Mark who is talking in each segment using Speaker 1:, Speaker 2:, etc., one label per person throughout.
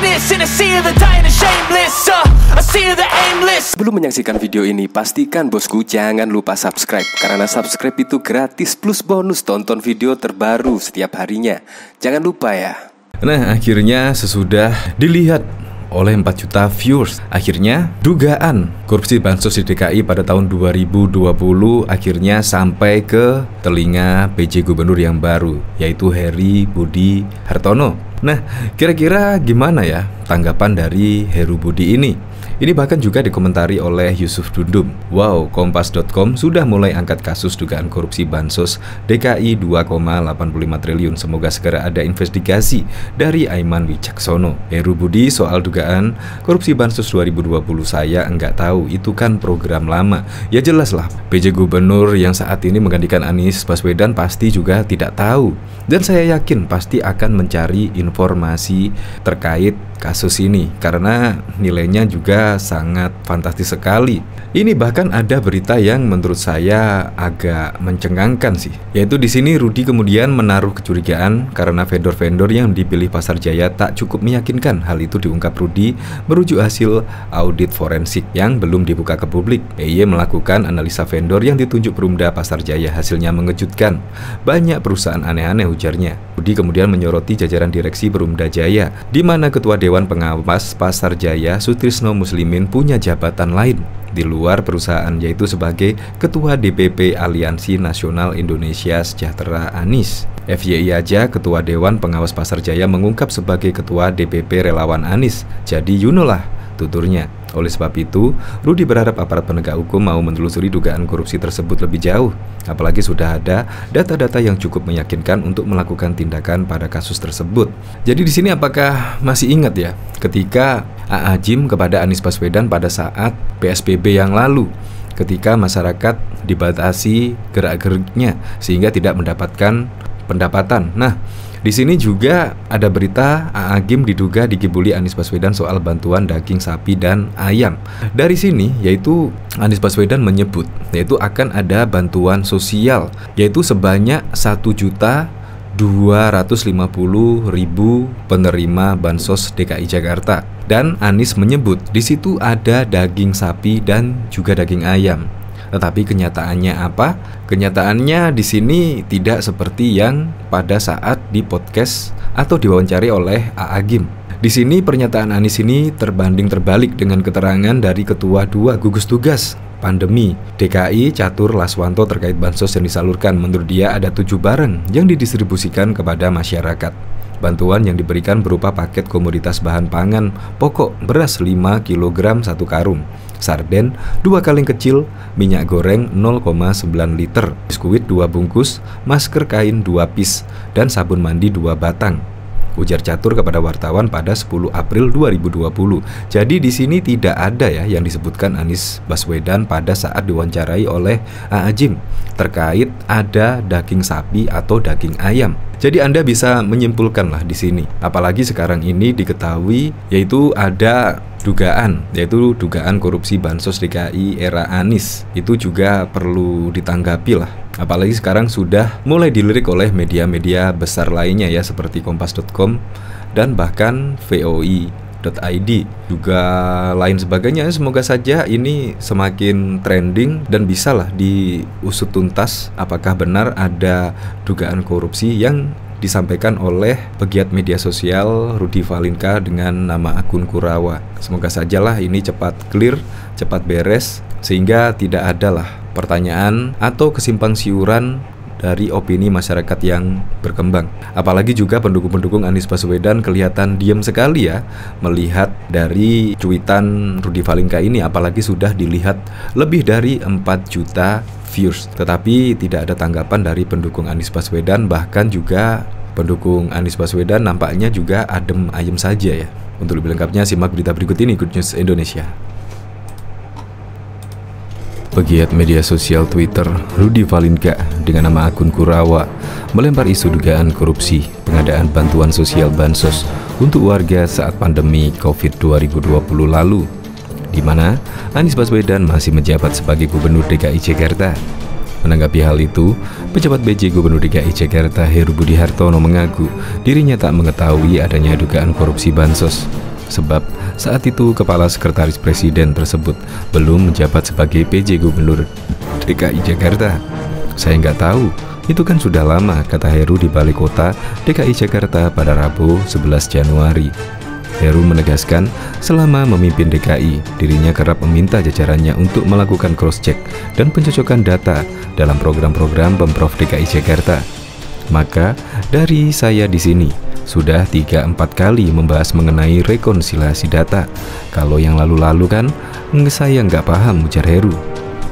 Speaker 1: madness in a sea of the dying and shameless, a sea of the aimless.
Speaker 2: Sebelum menyaksikan video ini, pastikan bosku jangan lupa subscribe, karena subscribe itu gratis plus bonus tonton video terbaru setiap harinya. Jangan lupa ya.
Speaker 3: Nah, akhirnya sesudah dilihat oleh 4 juta viewers, akhirnya dugaan korupsi bansos di DKI pada tahun 2020 akhirnya sampai ke telinga PJ Gubernur yang baru, yaitu Heru Budi Hartono. Nah, kira-kira gimana ya tanggapan dari Heru Budi ini? Ini bahkan juga dikomentari oleh Yusuf Dundum. Wow, Kompas.com sudah mulai angkat kasus dugaan korupsi bansos DKI 2,85 triliun. Semoga segera ada investigasi dari Aiman Wicaksono. Heru Budi soal dugaan korupsi bansos 2020 saya enggak tahu, itu kan program lama. Ya jelas lah, PJ Gubernur yang saat ini menggantikan Anies Baswedan pasti juga tidak tahu. Dan saya yakin pasti akan mencari informasi terkait kasus ini karena nilainya juga sangat fantastis sekali. Ini bahkan ada berita yang menurut saya agak mencengangkan sih, yaitu di sini Rudi kemudian menaruh kecurigaan karena vendor-vendor yang dipilih Pasar Jaya tak cukup meyakinkan. Hal itu diungkap Rudi merujuk hasil audit forensik yang belum dibuka ke publik. PY melakukan analisa vendor yang ditunjuk Perumda Pasar Jaya, hasilnya mengejutkan. Banyak perusahaan aneh-aneh, ujarnya. Rudi kemudian menyoroti jajaran direksi Perumda Jaya, di mana Ketua Dewan Pengawas Pasar Jaya Sutrisno Muslimin punya jabatan lain di luar perusahaan, yaitu sebagai Ketua DPP Aliansi Nasional Indonesia Sejahtera Anies. FYI aja, Ketua Dewan Pengawas Pasar Jaya mengungkap sebagai Ketua DPP Relawan Anies. Jadi you know lah, tuturnya. Oleh sebab itu, Rudi berharap aparat penegak hukum mau menelusuri dugaan korupsi tersebut lebih jauh. Apalagi sudah ada data-data yang cukup meyakinkan untuk melakukan tindakan pada kasus tersebut. Jadi di sini apakah masih ingat ya ketika AA Jim kepada Anies Baswedan pada saat PSBB yang lalu, ketika masyarakat dibatasi gerak-geriknya sehingga tidak mendapatkan pendapatan. Nah, di sini juga ada berita AA Gim diduga digibuli Anies Baswedan soal bantuan daging sapi dan ayam. Dari sini yaitu Anies Baswedan menyebut yaitu akan ada bantuan sosial yaitu sebanyak 1.250.000 penerima bansos DKI Jakarta. Dan Anies menyebut di situ ada daging sapi dan juga daging ayam. Tetapi kenyataannya apa? Kenyataannya di sini tidak seperti yang pada saat di podcast atau diwawancari oleh AA Gim. Di sini pernyataan Anies ini terbanding terbalik dengan keterangan dari Ketua 2 Gugus Tugas Pandemi DKI Catur Laswanto terkait bansos yang disalurkan. Menurut dia ada 7 barang yang didistribusikan kepada masyarakat. Bantuan yang diberikan berupa paket komoditas bahan pangan pokok, beras 5 kg 1 karung, sarden 2 kaleng kecil, minyak goreng 0,9 liter, biskuit 2 bungkus, masker kain 2 piece, dan sabun mandi 2 batang. Ujar Catur kepada wartawan pada 10 April 2020. Jadi di sini tidak ada ya yang disebutkan Anies Baswedan pada saat diwawancarai oleh AA Jim terkait ada daging sapi atau daging ayam. Jadi Anda bisa menyimpulkanlah di sini. Apalagi sekarang ini diketahui yaitu ada dugaan korupsi bansos DKI era Anies. Itu juga perlu ditanggapi lah. Apalagi sekarang sudah mulai dilirik oleh media-media besar lainnya ya, seperti Kompas.com dan bahkan VOI.id juga lain sebagainya. Semoga saja ini semakin trending dan bisalah diusut tuntas apakah benar ada dugaan korupsi yang disampaikan oleh pegiat media sosial Rudi Valinka dengan nama akun Kurawa. Semoga sajalah ini cepat clear, cepat beres, sehingga tidak adalah pertanyaan atau kesimpang siuran dari opini masyarakat yang berkembang. Apalagi juga pendukung-pendukung Anies Baswedan kelihatan diam sekali ya melihat dari cuitan Rudi Valinka ini, apalagi sudah dilihat lebih dari 4 juta views. Tetapi tidak ada tanggapan dari pendukung Anies Baswedan, bahkan juga pendukung Anies Baswedan nampaknya juga adem ayem saja ya. Untuk lebih lengkapnya simak berita berikut ini, Good News Indonesia. Pegiat media sosial Twitter Rudi Valinka dengan nama akun Kurawa melempar isu dugaan korupsi pengadaan bantuan sosial bansos untuk warga saat pandemi COVID 2020 lalu, di mana Anies Baswedan masih menjabat sebagai Gubernur DKI Jakarta. Menanggapi hal itu, pejabat PJ Gubernur DKI Jakarta Heru Budi Hartono mengaku dirinya tak mengetahui adanya dugaan korupsi bansos. Sebab saat itu Kepala Sekretaris Presiden tersebut belum menjabat sebagai PJ Gubernur DKI Jakarta. Saya nggak tahu, itu kan sudah lama, kata Heru di Balai Kota DKI Jakarta pada Rabu 11 Januari. Heru menegaskan selama memimpin DKI, dirinya kerap meminta jajarannya untuk melakukan cross-check dan pencocokan data dalam program-program Pemprov DKI Jakarta. Maka dari saya di sini sudah 3-4 kali membahas mengenai rekonsiliasi data. Kalau yang lalu-lalu kan saya nggak paham, ujar Heru.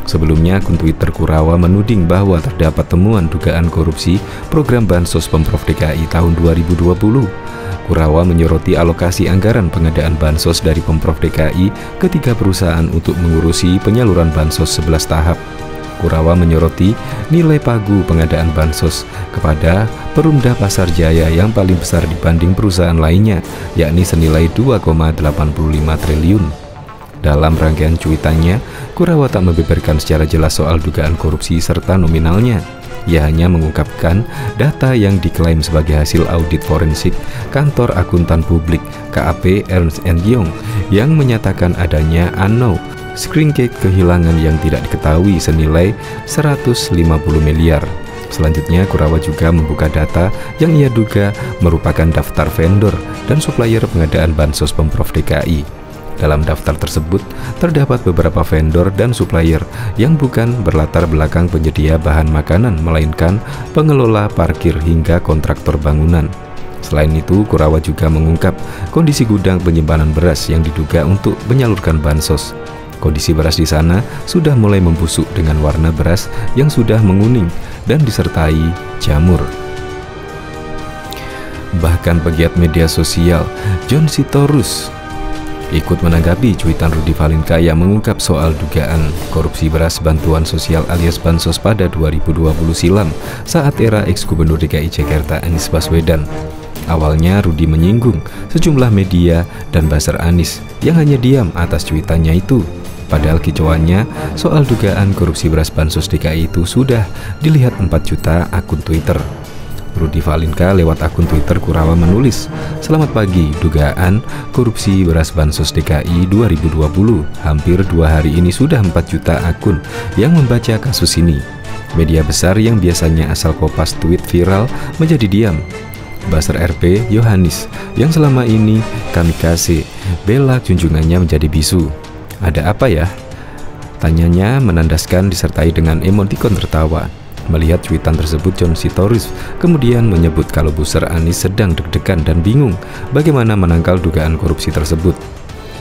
Speaker 3: Sebelumnya akun Twitter Kurawa menuding bahwa terdapat temuan dugaan korupsi program Bansos Pemprov DKI tahun 2020. Kurawa menyoroti alokasi anggaran pengadaan Bansos dari Pemprov DKI ke 3 perusahaan untuk mengurusi penyaluran Bansos 11 tahap. Kurawa menyoroti nilai pagu pengadaan Bansos kepada Perumda Pasar Jaya yang paling besar dibanding perusahaan lainnya, yakni senilai 2,85 triliun. Dalam rangkaian cuitannya, Kurawa tak membeberkan secara jelas soal dugaan korupsi serta nominalnya. Ia hanya mengungkapkan data yang diklaim sebagai hasil audit forensik Kantor Akuntan Publik KAP Ernst & Young yang menyatakan adanya screencake kehilangan yang tidak diketahui senilai 150 miliar. Selanjutnya, Kurawa juga membuka data yang ia duga merupakan daftar vendor dan supplier pengadaan Bansos Pemprov DKI. Dalam daftar tersebut, terdapat beberapa vendor dan supplier yang bukan berlatar belakang penyedia bahan makanan, melainkan pengelola parkir hingga kontraktor bangunan. Selain itu, Kurawa juga mengungkap kondisi gudang penyimpanan beras yang diduga untuk menyalurkan Bansos. Kondisi beras di sana sudah mulai membusuk dengan warna beras yang sudah menguning dan disertai jamur. Bahkan pegiat media sosial John Sitorus ikut menanggapi cuitan Rudy Valinka yang mengungkap soal dugaan korupsi beras bantuan sosial alias Bansos pada 2020 silam saat era ex-Gubernur DKI Jakarta Anies Baswedan. Awalnya Rudy menyinggung sejumlah media dan buzzer Anies yang hanya diam atas cuitannya itu. Padahal kicauannya soal dugaan korupsi beras Bansos DKI itu sudah dilihat 4 juta akun Twitter. Rudy Valinka lewat akun Twitter Kurawa menulis, "Selamat pagi, dugaan korupsi beras Bansos DKI 2020. Hampir 2 hari ini sudah 4 juta akun yang membaca kasus ini. Media besar yang biasanya asal kopas tweet viral menjadi diam. Buzzer RP Yohanis yang selama ini kamikaze bela junjungannya menjadi bisu. Ada apa ya?" Tanyanya menandaskan disertai dengan emotikon tertawa. Melihat cuitan tersebut, John Sitorus kemudian menyebut kalau buzzer Anies sedang deg-degan dan bingung bagaimana menangkal dugaan korupsi tersebut.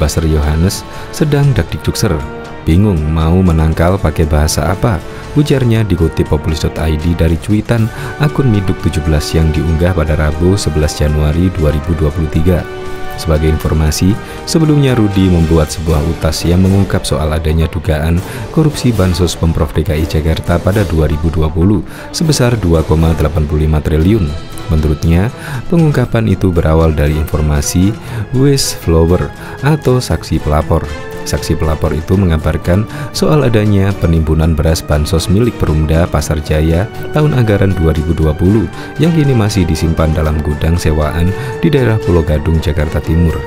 Speaker 3: Buzzer Yohanes sedang dakdikdukser, bingung mau menangkal pakai bahasa apa, ujarnya dikutip populis.id dari cuitan akun Miduk 17 yang diunggah pada Rabu 11 Januari 2023. Sebagai informasi, sebelumnya Rudy membuat sebuah utas yang mengungkap soal adanya dugaan korupsi Bansos Pemprov DKI Jakarta pada 2020 sebesar 2,85 triliun. Menurutnya, pengungkapan itu berawal dari informasi whistleblower atau saksi pelapor. Saksi pelapor itu mengabarkan soal adanya penimbunan beras Bansos milik Perumda Pasar Jaya tahun anggaran 2020 yang kini masih disimpan dalam gudang sewaan di daerah Pulau Gadung, Jakarta Timur.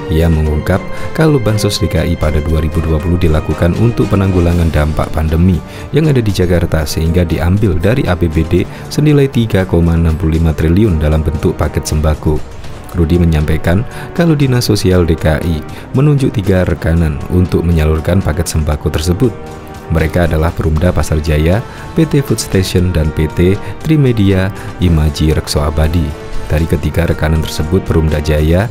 Speaker 3: Ia mengungkap kalau Bansos DKI pada 2020 dilakukan untuk penanggulangan dampak pandemi yang ada di Jakarta sehingga diambil dari APBD senilai 3,65 triliun dalam bentuk paket sembako. Rudy menyampaikan kalau Dinas Sosial DKI menunjuk 3 rekanan untuk menyalurkan paket sembako tersebut. Mereka adalah Perumda Pasar Jaya, PT Food Station, dan PT Trimedia Imaji Rekso Abadi. Dari ketiga rekanan tersebut, Perumda Jaya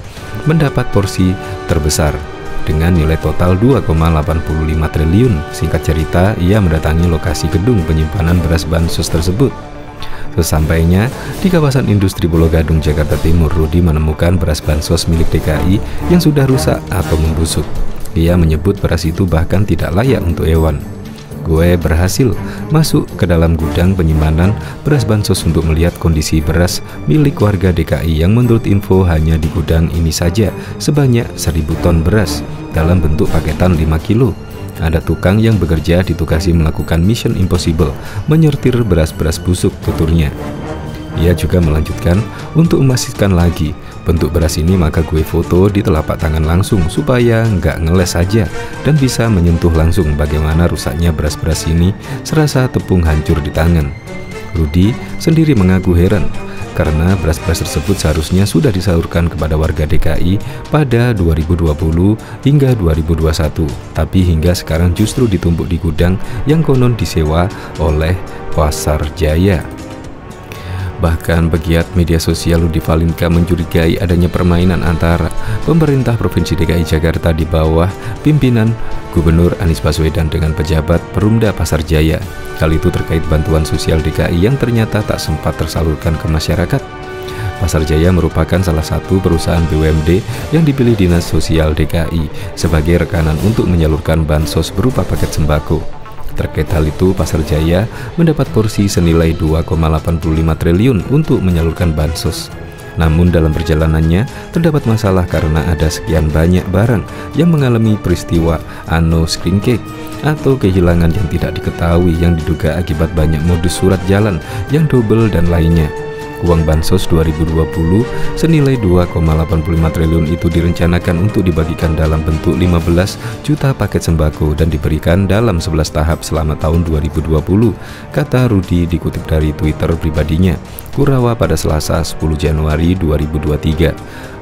Speaker 3: mendapat porsi terbesar dengan nilai total 2,85 triliun. Singkat cerita, ia mendatangi lokasi gedung penyimpanan beras Bansos tersebut. Sesampainya di kawasan industri Pulau Gadung, Jakarta Timur, Rudy menemukan beras Bansos milik DKI yang sudah rusak atau membusuk. Ia menyebut beras itu bahkan tidak layak untuk hewan. "Gue berhasil masuk ke dalam gudang penyimpanan beras Bansos untuk melihat kondisi beras milik warga DKI yang menurut info hanya di gudang ini saja sebanyak 1000 ton beras dalam bentuk paketan 5 kilo. Ada tukang yang bekerja ditugasi melakukan mission impossible, menyortir beras-beras busuk," tuturnya. Ia juga melanjutkan untuk memastikan lagi bentuk beras ini maka gue foto di telapak tangan langsung supaya nggak ngeles saja dan bisa menyentuh langsung bagaimana rusaknya beras-beras ini serasa tepung hancur di tangan. Rudi sendiri mengaku heran karena beras-beras tersebut seharusnya sudah disalurkan kepada warga DKI pada 2020 hingga 2021, tapi hingga sekarang justru ditumpuk di gudang yang konon disewa oleh Pasar Jaya. Bahkan pegiat media sosial Rudi Valinka mencurigai adanya permainan antara pemerintah Provinsi DKI Jakarta di bawah pimpinan Gubernur Anies Baswedan dengan pejabat Perumda Pasar Jaya. Hal itu terkait bantuan sosial DKI yang ternyata tak sempat tersalurkan ke masyarakat. Pasar Jaya merupakan salah satu perusahaan BUMD yang dipilih Dinas Sosial DKI sebagai rekanan untuk menyalurkan bansos berupa paket sembako. Terkait hal itu, Pasar Jaya mendapat porsi senilai 2,85 triliun untuk menyalurkan bansos. Namun dalam perjalanannya terdapat masalah karena ada sekian banyak barang yang mengalami peristiwa anno screencake atau kehilangan yang tidak diketahui yang diduga akibat banyak modus surat jalan yang double dan lainnya. Uang bansos 2020 senilai 2,85 triliun itu direncanakan untuk dibagikan dalam bentuk 15 juta paket sembako dan diberikan dalam 11 tahap selama tahun 2020, kata Rudi dikutip dari Twitter pribadinya, Kurawa pada Selasa 10 Januari 2023.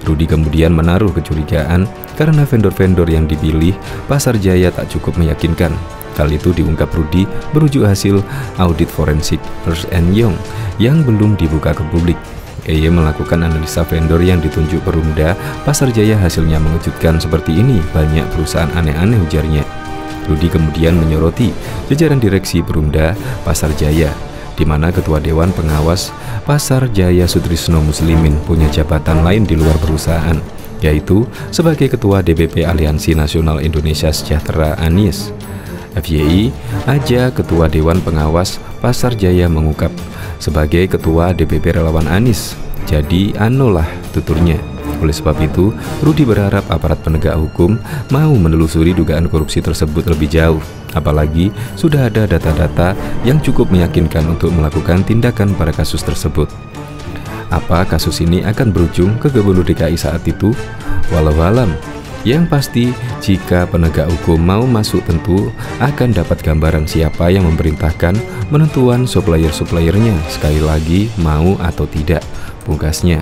Speaker 3: Rudi kemudian menaruh kecurigaan karena vendor-vendor yang dipilih Pasar Jaya tak cukup meyakinkan. Hal itu diungkap Rudi merujuk hasil audit forensik Ernst & Young yang belum dibuka ke publik. EY melakukan analisa vendor yang ditunjuk Perumda Pasar Jaya, hasilnya mengejutkan seperti ini, banyak perusahaan aneh-aneh, ujarnya. Rudi kemudian menyoroti jajaran direksi Perumda Pasar Jaya, di mana Ketua Dewan Pengawas Pasar Jaya Sutrisno Muslimin punya jabatan lain di luar perusahaan, yaitu sebagai Ketua DPP Aliansi Nasional Indonesia Sejahtera Anies. FYI, Aja Ketua Dewan Pengawas Pasar Jaya mengungkap sebagai Ketua DPP Relawan Anies. Jadi anolah tuturnya. Oleh sebab itu, Rudi berharap aparat penegak hukum mau menelusuri dugaan korupsi tersebut lebih jauh. Apalagi sudah ada data-data yang cukup meyakinkan untuk melakukan tindakan pada kasus tersebut. Apa kasus ini akan berujung ke Gubernur DKI saat itu? Walau alam. Yang pasti, jika penegak hukum mau masuk tentu akan dapat gambaran siapa yang memerintahkan penentuan supplier-suppliernya, sekali lagi mau atau tidak, pungkasnya.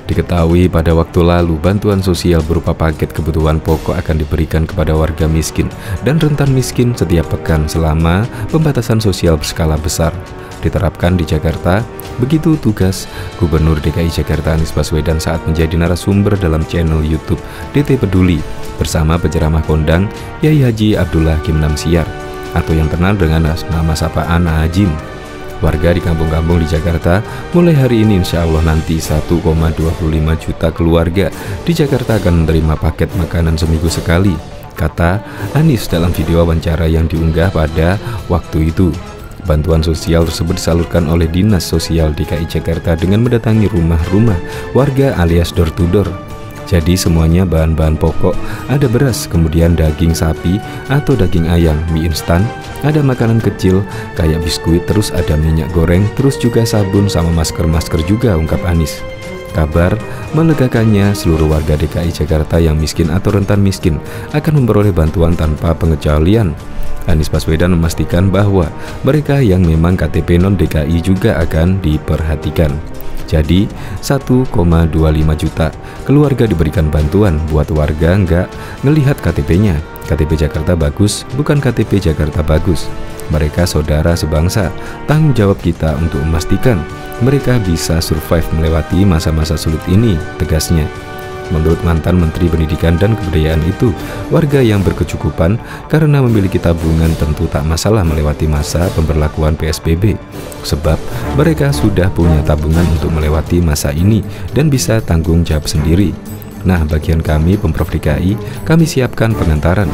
Speaker 3: Diketahui pada waktu lalu bantuan sosial berupa paket kebutuhan pokok akan diberikan kepada warga miskin dan rentan miskin setiap pekan selama pembatasan sosial berskala besar diterapkan di Jakarta. Begitu tugas Gubernur DKI Jakarta Anies Baswedan saat menjadi narasumber dalam channel YouTube DT Peduli bersama penceramah kondang Yai Haji Abdullah Gimnam Siar atau yang terkenal dengan nama sapaan Ajim. Warga di kampung-kampung di Jakarta mulai hari ini insya Allah nanti 1,25 juta keluarga di Jakarta akan menerima paket makanan seminggu sekali, kata Anies dalam video wawancara yang diunggah pada waktu itu. Bantuan sosial tersebut disalurkan oleh Dinas Sosial DKI Jakarta dengan mendatangi rumah-rumah warga alias door to door. Jadi semuanya bahan-bahan pokok, ada beras, kemudian daging sapi atau daging ayam, mie instan, ada makanan kecil kayak biskuit, terus ada minyak goreng, terus juga sabun sama masker-masker juga, ungkap Anies. Kabar melegakannya, seluruh warga DKI Jakarta yang miskin atau rentan miskin akan memperoleh bantuan tanpa pengecualian. Anies Baswedan memastikan bahwa mereka yang memang KTP non-DKI juga akan diperhatikan. Jadi 1,25 juta keluarga diberikan bantuan buat warga nggak ngelihat KTP-nya. KTP Jakarta bagus, bukan KTP Jakarta bagus. Mereka saudara sebangsa, tanggung jawab kita untuk memastikan mereka bisa survive melewati masa-masa sulit ini, tegasnya. Menurut mantan Menteri Pendidikan dan Kebudayaan itu, warga yang berkecukupan karena memiliki tabungan tentu tak masalah melewati masa pemberlakuan PSBB, sebab mereka sudah punya tabungan untuk melewati masa ini dan bisa tanggung jawab sendiri. Nah, bagian kami Pemprov DKI, kami siapkan pengantaran.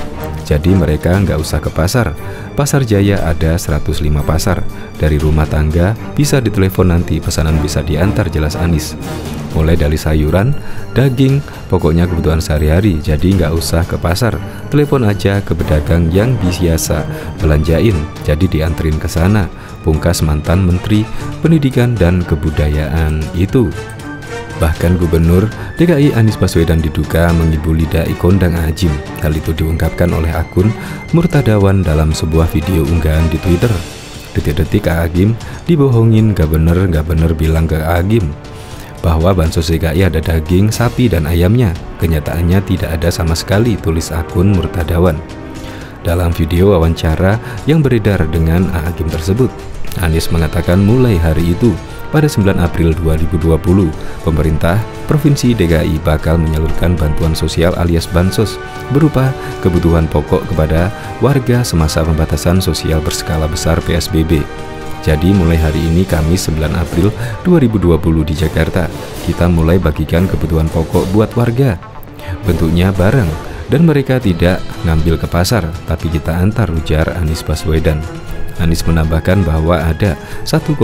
Speaker 3: Jadi mereka nggak usah ke pasar. Pasar Jaya ada 105 pasar. Dari rumah tangga bisa ditelepon, nanti pesanan bisa diantar, jelas Anies. Mulai dari sayuran, daging, pokoknya kebutuhan sehari-hari. Jadi nggak usah ke pasar, telepon aja ke pedagang yang biasa belanjain, jadi dianterin ke sana, pungkas mantan Menteri Pendidikan dan Kebudayaan itu. Bahkan Gubernur DKI Anies Baswedan diduga mengibuli dai kondang Agim. Hal itu diungkapkan oleh akun Murtadawan dalam sebuah video unggahan di Twitter. Detik-detik Agim dibohongin Gubernur bilang ke Agim bahwa bansos DKI ada daging sapi dan ayamnya. Kenyataannya tidak ada sama sekali, tulis akun Murtadawan. Dalam video wawancara yang beredar dengan Agim tersebut, Anies mengatakan mulai hari itu, pada 9 April 2020, pemerintah Provinsi DKI bakal menyalurkan bantuan sosial alias bansos berupa kebutuhan pokok kepada warga semasa pembatasan sosial berskala besar PSBB. Jadi mulai hari ini Kamis 9 April 2020 di Jakarta, kita mulai bagikan kebutuhan pokok buat warga. Bentuknya barang, dan mereka tidak ngambil ke pasar, tapi kita antar, ujar Anies Baswedan. Anies menambahkan bahwa ada 1,25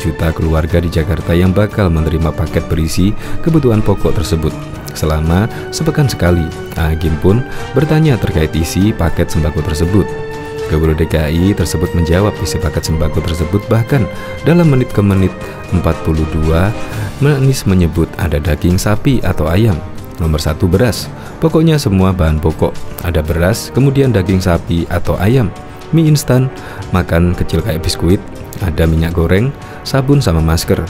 Speaker 3: juta keluarga di Jakarta yang bakal menerima paket berisi kebutuhan pokok tersebut selama sepekan sekali. Agim pun bertanya terkait isi paket sembako tersebut. Gubernur DKI tersebut menjawab isi paket sembako tersebut, bahkan dalam menit ke menit 42 Anies menyebut ada daging sapi atau ayam. Nomor 1 beras, pokoknya semua bahan pokok. Ada beras, kemudian daging sapi atau ayam, mie instan, makan kecil kayak biskuit, ada minyak goreng, sabun sama masker.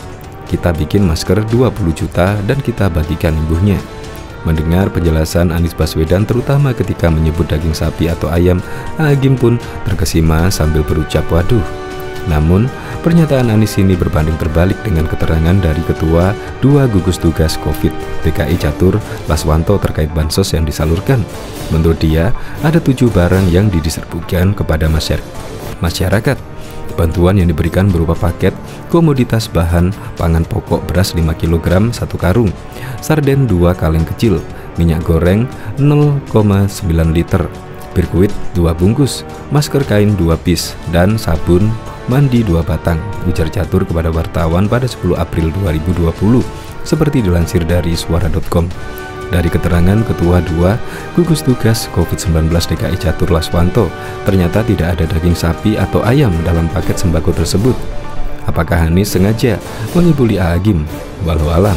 Speaker 3: Kita bikin masker 20 juta dan kita bagikan imbuhnya. Mendengar penjelasan Anies Baswedan terutama ketika menyebut daging sapi atau ayam, Agim pun terkesima sambil berucap waduh. Namun, pernyataan Anies ini berbanding terbalik dengan keterangan dari Ketua 2 Gugus Tugas Covid DKI Catur Laswanto terkait bansos yang disalurkan. Menurut dia, ada 7 barang yang didistribusikan kepada masyarakat. Bantuan yang diberikan berupa paket komoditas bahan pangan pokok beras 5 kg 1 karung, sarden 2 kaleng kecil, minyak goreng 0,9 liter, birkuit 2 bungkus, masker kain 2 piece, dan sabun mandi 2 batang, ujar Catur kepada wartawan pada 10 April 2020, seperti dilansir dari suara.com. Dari keterangan Ketua 2 Gugus Tugas COVID-19 DKI Catur Laswanto, ternyata tidak ada daging sapi atau ayam dalam paket sembako tersebut. Apakah Anies sengaja mengibuli Agim? Walau alam.